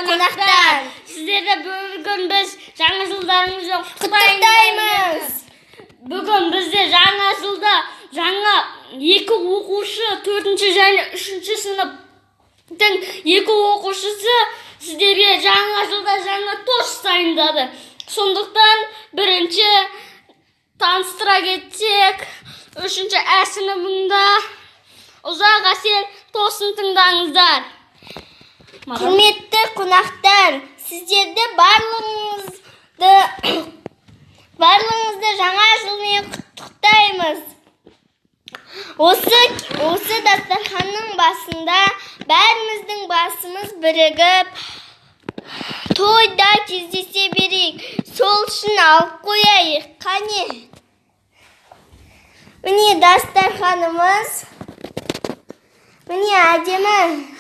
қонақтар. Сіздерді бүгін біз жаңа жылдарыңызбен құттықтаймыз. Бүгін бізде жаңа жылда жаңа екі оқушы, 4-ші және 3-ші сыныптың екі оқушысы сіздерге жаңа жылда жаңа тост дайындады. Сондықтан бірінші таныстыра кетсек, 3-ші Ә сыныбында ұзақ әсел тосын тыңдаңыздар. Құрметті қонақтар, сіздерді барлығыңызды жаңа жылмен құттықтаймыз. Осы дастарханның басында бәріміздің басымыз бірігіп, тойда кездесе берейік. Сол үшін алып қояйық. Қане. Міне дастарханымыз. Міне әдемі